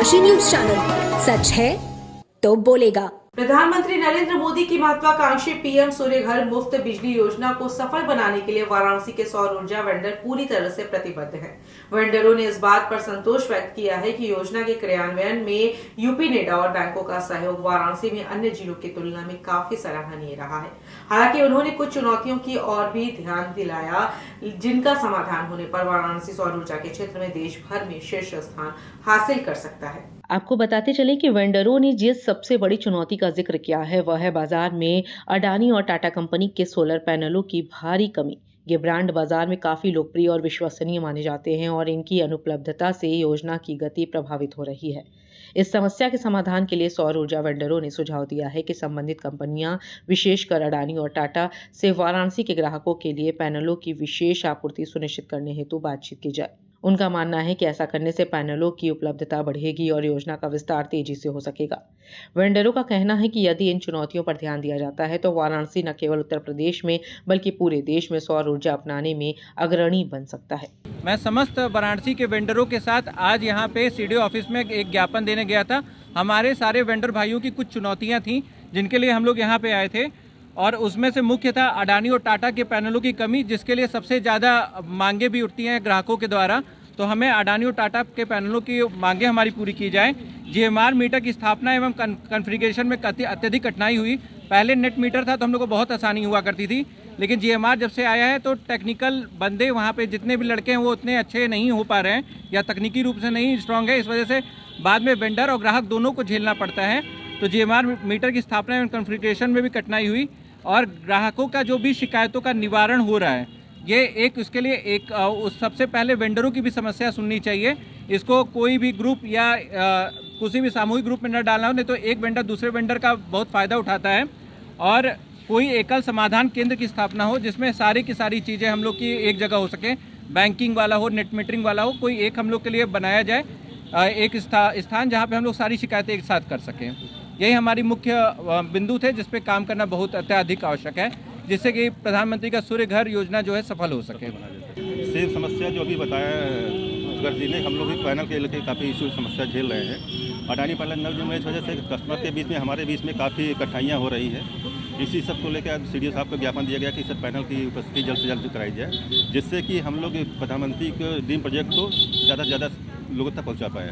डनकाशी news channel, सच है तो बोलेगा। प्रधानमंत्री नरेंद्र मोदी की महत्वाकांक्षी पीएम सूर्य घर मुफ्त बिजली योजना को सफल बनाने के लिए वाराणसी के सौर ऊर्जा वेंडर पूरी तरह से प्रतिबद्ध हैं। वेंडरों ने इस बात पर संतोष व्यक्त किया है कि योजना के क्रियान्वयन में यूपी नेडा और बैंकों का सहयोग वाराणसी में अन्य जिलों की तुलना में काफी सराहनीय रहा है। हालांकि उन्होंने कुछ चुनौतियों की ओर भी ध्यान दिलाया, जिनका समाधान होने पर वाराणसी सौर ऊर्जा के क्षेत्र में देश भर में शीर्ष स्थान हासिल कर सकता है। आपको बताते चले कि वेंडरों ने जिस सबसे बड़ी चुनौती का जिक्र किया है वह है बाजार में अडानी और टाटा कंपनी के सोलर पैनलों की भारी कमी। ये ब्रांड बाजार में काफी लोकप्रिय और विश्वसनीय माने जाते हैं और इनकी अनुपलब्धता से योजना की गति प्रभावित हो रही है। इस समस्या के समाधान के लिए सौर ऊर्जा वेंडरों ने सुझाव दिया है कि संबंधित कंपनियां विशेषकर अडानी और टाटा से वाराणसी के ग्राहकों के लिए पैनलों की विशेष आपूर्ति सुनिश्चित करने हेतु बातचीत की जाए। उनका मानना है कि ऐसा करने से पैनलों की उपलब्धता बढ़ेगी और योजना का विस्तार तेजी से हो सकेगा। वेंडरों का कहना है कि यदि इन चुनौतियों पर ध्यान दिया जाता है तो वाराणसी न केवल उत्तर प्रदेश में बल्कि पूरे देश में सौर ऊर्जा अपनाने में अग्रणी बन सकता है। मैं समस्त वाराणसी के वेंडरों के साथ आज यहाँ पे सीडीओ ऑफिस में एक ज्ञापन देने गया था। हमारे सारे वेंडर भाइयों की कुछ चुनौतियाँ थीं जिनके लिए हम लोग यहाँ पे आए थे और उसमें से मुख्य था अडानी और टाटा के पैनलों की कमी, जिसके लिए सबसे ज़्यादा मांगे भी उठती हैं ग्राहकों के द्वारा। तो हमें अडानी और टाटा के पैनलों की मांगे हमारी पूरी की जाए। जीएमआर मीटर की स्थापना एवं कॉन्फ़िगरेशन में अत्यधिक कठिनाई हुई। पहले नेट मीटर था तो हम लोग को बहुत आसानी हुआ करती थी, लेकिन जीएमआर जब से आया है तो टेक्निकल बंदे वहाँ पे जितने भी लड़के हैं वो उतने अच्छे नहीं हो पा रहे हैं या तकनीकी रूप से नहीं स्ट्रांग है। इस वजह से बाद में वेंडर और ग्राहक दोनों को झेलना पड़ता है। तो जीएमआर मीटर की स्थापना एवं कॉन्फ़िगरेशन में भी कठिनाई हुई और ग्राहकों का जो भी शिकायतों का निवारण हो रहा है, ये एक उसके लिए एक सबसे पहले वेंडरों की भी समस्या सुननी चाहिए। इसको कोई भी ग्रुप या किसी भी सामूहिक ग्रुप में न डालना हो, नहीं तो एक वेंडर दूसरे वेंडर का बहुत फ़ायदा उठाता है। और कोई एकल समाधान केंद्र की स्थापना हो जिसमें सारी की सारी चीज़ें हम लोग की एक जगह हो सके, बैंकिंग वाला हो, नेट मीटरिंग वाला हो, कोई एक हम लोग के लिए बनाया जाए, एक स्थान जहाँ पर हम लोग सारी शिकायतें एक साथ कर सकें। यही हमारी मुख्य बिंदु थे जिस पे काम करना बहुत अत्याधिक आवश्यक है, जिससे कि प्रधानमंत्री का सूर्य घर योजना जो है सफल हो सके। सेम समस्या जो अभी बताया सुगर जी ने, हम लोग भी पैनल के लेकर काफ़ी इशू समस्या झेल रहे हैं। अडानी पैनल न जुड़ने की वजह से कस्टमर के बीच में हमारे बीच में काफ़ी कठिनाइयाँ हो रही है। इसी सब को लेकर सीडीओ साहब को ज्ञापन दिया गया कि सर पैनल की उपस्थिति जल्द से जल्द कराई जाए, जिससे कि हम लोग प्रधानमंत्री के ड्रीम प्रोजेक्ट को ज़्यादा से ज़्यादा लोगों तक पहुँचा पाए।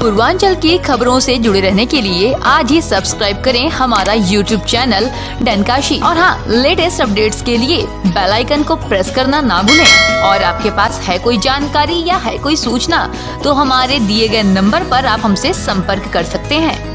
पूर्वांचल की खबरों से जुड़े रहने के लिए आज ही सब्सक्राइब करें हमारा YouTube चैनल डनकाशी और हाँ, लेटेस्ट अपडेट्स के लिए बेल आइकन को प्रेस करना ना भूलें। और आपके पास है कोई जानकारी या है कोई सूचना तो हमारे दिए गए नंबर पर आप हमसे संपर्क कर सकते हैं।